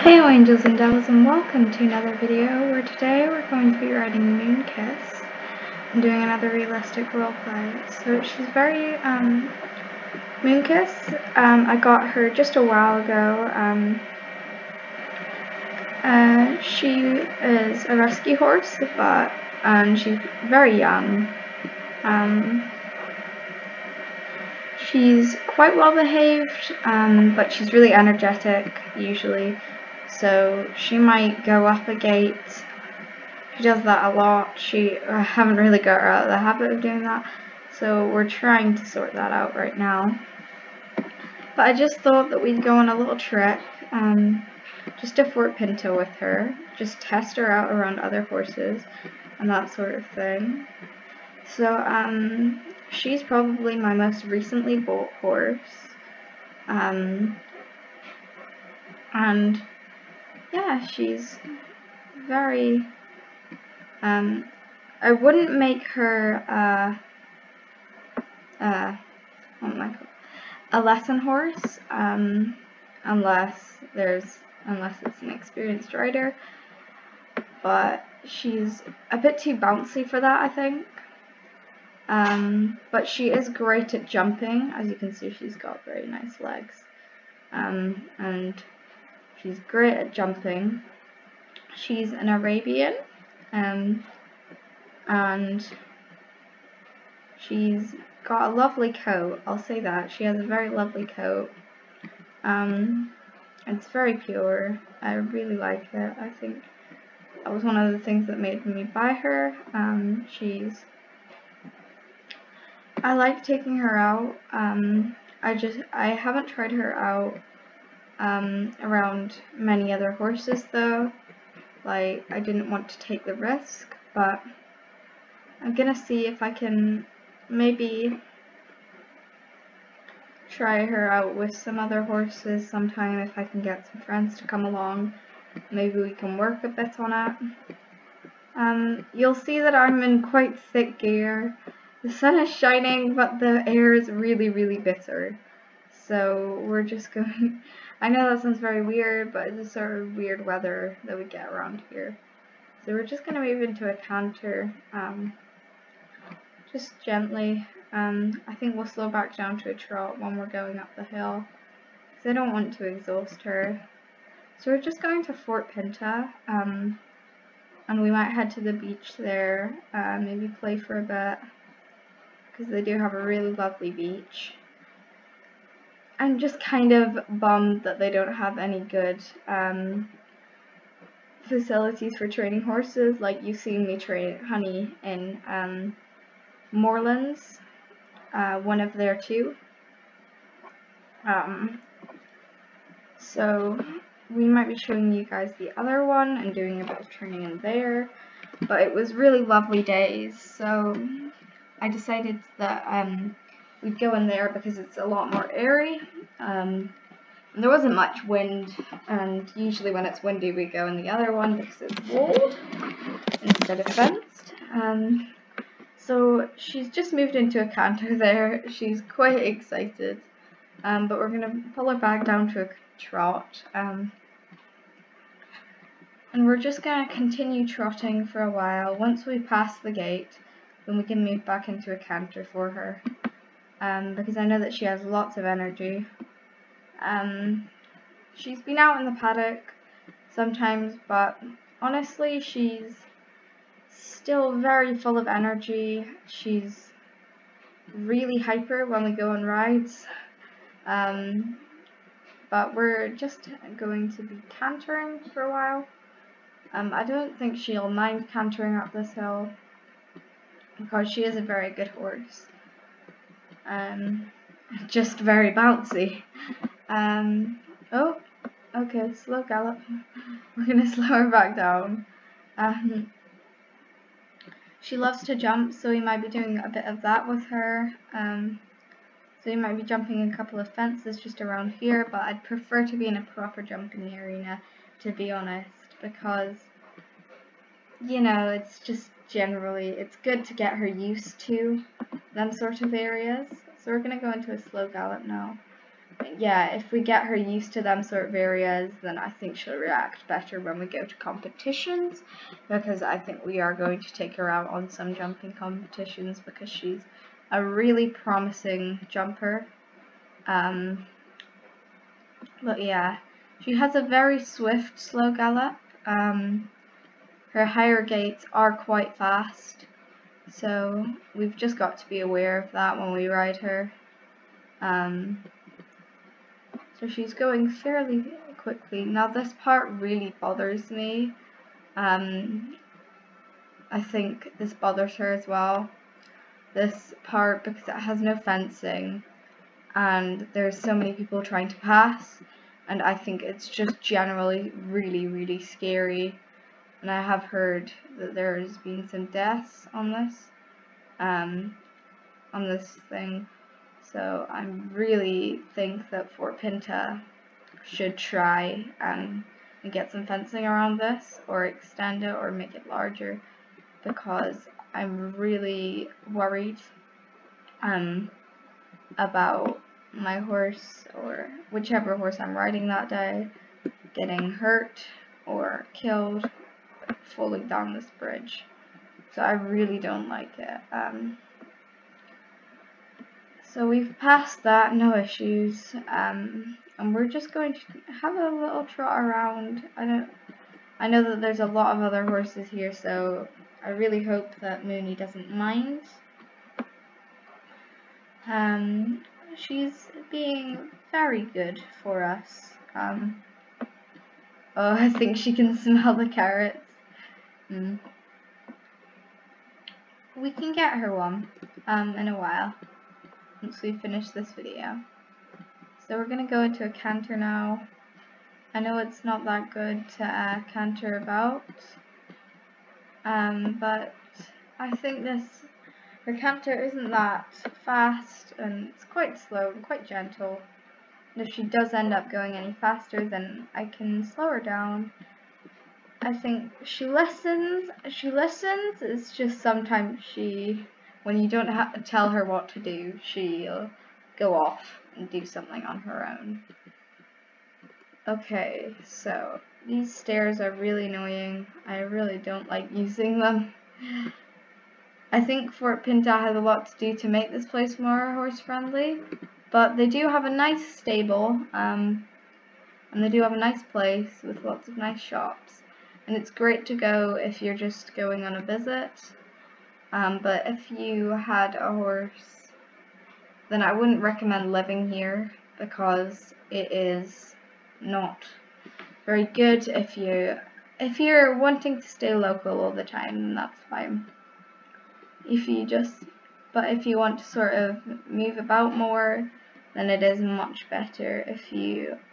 Hey angels and devils, and welcome to another video where today we're going to be riding Moony and doing another realistic roleplay. So she's very Moonkiss. I got her just a while ago. She is a rescue horse, but she's very young. She's quite well behaved, but she's really energetic usually. So she might go up a gate. She does that a lot. I haven't really got her out of the habit of doing that. So we're trying to sort that out right now. But I just thought that we'd go on a little trip, just to Fort Pinta with her. Just test her out around other horses and that sort of thing. So she's probably my most recently bought horse. And yeah, she's very, I wouldn't make her, a lesson horse, unless it's an experienced rider, but she's a bit too bouncy for that, I think. But she is great at jumping. As you can see, she's got very nice legs, and she's great at jumping. She's an Arabian, and she's got a lovely coat. I'll say that. She has a very lovely coat. It's very pure. I really like it. I think that was one of the things that made me buy her. I like taking her out. I haven't tried her out around many other horses though. Like, I didn't want to take the risk, but I'm gonna see if I can maybe try her out with some other horses sometime, if I can get some friends to come along. Maybe we can work a bit on it. You'll see that I'm in quite thick gear. The sun is shining, but the air is really, really bitter. So we're just going... I know that sounds very weird, but it's the sort of weird weather that we get around here. So we're just going to move into a canter, just gently. I think we'll slow back down to a trot when we're going up the hill, because I don't want to exhaust her. So we're just going to Fort Pinta, and we might head to the beach there, maybe play for a bit, because they do have a really lovely beach. I'm just kind of bummed that they don't have any good facilities for training horses. Like, you've seen me train Honey in Moorlands, one of their two. So we might be showing you guys the other one and doing a bit of training in there. But it was really lovely days, so I decided that we'd go in there because it's a lot more airy. And there wasn't much wind, and usually when it's windy we go in the other one because it's walled instead of fenced. So she's just moved into a canter there. She's quite excited, but we're going to pull her back down to a trot, and we're just going to continue trotting for a while. Once we pass the gate, then we can move back into a canter for her, because I know that she has lots of energy. She's been out in the paddock sometimes, but honestly she's still very full of energy. She's really hyper when we go on rides, but we're just going to be cantering for a while. I don't think she'll mind cantering up this hill, because she is a very good horse. Just very bouncy. Oh, okay, slow gallop. We're gonna slow her back down. She loves to jump, so we might be doing a bit of that with her. So we might be jumping a couple of fences just around here, but I'd prefer to be in a proper jumping arena, to be honest, because, you know, it's just generally, it's good to get her used to them sort of areas. So we're going to go into a slow gallop now. yeah, if we get her used to them sort of areas, then I think she'll react better when we go to competitions, because I think we are going to take her out on some jumping competitions because she's a really promising jumper. But yeah, she has a very swift slow gallop. Her higher gaits are quite fast, so we've just got to be aware of that when we ride her. So she's going fairly quickly. Now this part really bothers me. I think this bothers her as well. This part, because it has no fencing and there's so many people trying to pass, and I think it's just generally really, really scary. And I have heard that there's been some deaths on this thing. So I really think that Fort Pinta should try and get some fencing around this, or extend it, or make it larger, because I'm really worried about my horse, or whichever horse I'm riding that day, getting hurt or killed falling down this bridge. So I really don't like it. So we've passed that, no issues, and we're just going to have a little trot around. I know that there's a lot of other horses here, so I really hope that Moony doesn't mind. She's being very good for us. Oh, I think she can smell the carrots. We can get her one in a while, once we finish this video. So we're going to go into a canter now. I know it's not that good to canter about, but I think her canter isn't that fast, and it's quite slow and quite gentle. And if she does end up going any faster, then I can slow her down. I think she listens, it's just sometimes when you don't have to tell her what to do, she'll go off and do something on her own. Okay, so these stairs are really annoying. I really don't like using them. I think Fort Pinta has a lot to do to make this place more horse friendly, but they do have a nice stable, and they do have a nice place with lots of nice shops. And it's great to go if you're just going on a visit, but if you had a horse, then I wouldn't recommend living here, because it is not very good. If you're wanting to stay local all the time, then that's fine. If you want to sort of move about more, then it is much better.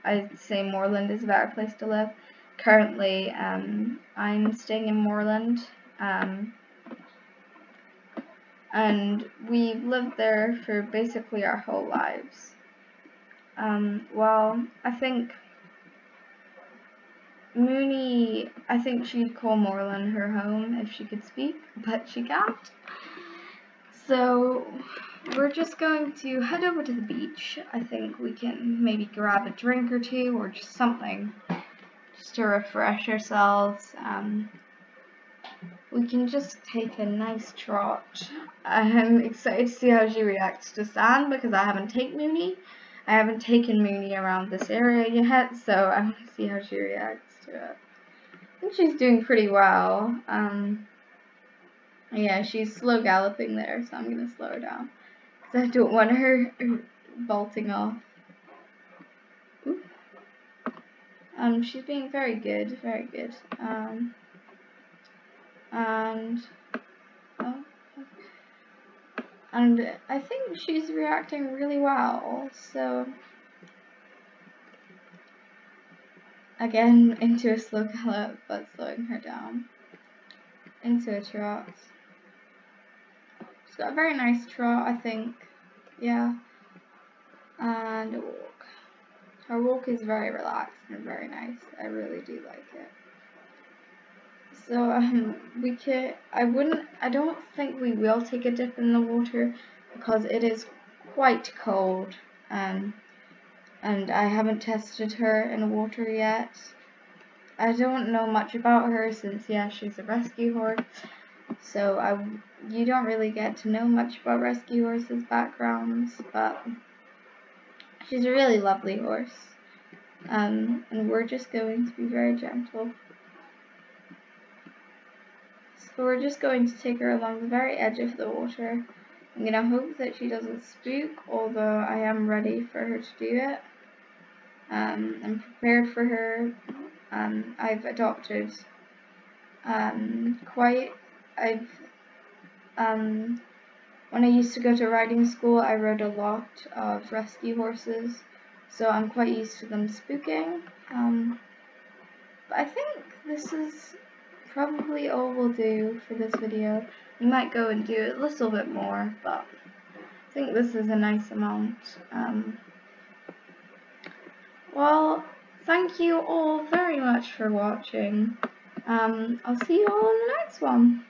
I'd say Moorland is a better place to live. Currently, I'm staying in Moorland, and we've lived there for basically our whole lives. Well, I think Moony, I think she'd call Moorland her home if she could speak, but she can't. So we're just going to head over to the beach. I think we can maybe grab a drink or two, or just something, just to refresh ourselves. We can just take a nice trot. I'm excited to see how she reacts to sand, because I haven't taken Moony around this area yet, so I want to see how she reacts to it. I think she's doing pretty well. Yeah, she's slow galloping there, so I'm going to slow her down, because I don't want her bolting off. Ooh. She's being very good, very good. And I think she's reacting really well, so again, into a slow gallop, but slowing her down, into a trot. She's got a very nice trot, I think, yeah, and a walk. Her walk is very relaxed and very nice. I really do like it. So I don't think we will take a dip in the water, because it is quite cold. and I haven't tested her in water yet. I don't know much about her since, yeah, she's a rescue horse, so you don't really get to know much about rescue horses' backgrounds, but she's a really lovely horse, and we're just going to be very gentle. So we're just going to take her along the very edge of the water. I'm going to hope that she doesn't spook, although I am ready for her to do it. I'm prepared for her. I've adopted when I used to go to riding school, I rode a lot of rescue horses, so I'm quite used to them spooking. But I think this is probably all we'll do for this video. We might go and do a little bit more, but I think this is a nice amount. Well, thank you all very much for watching. I'll see you all in the next one.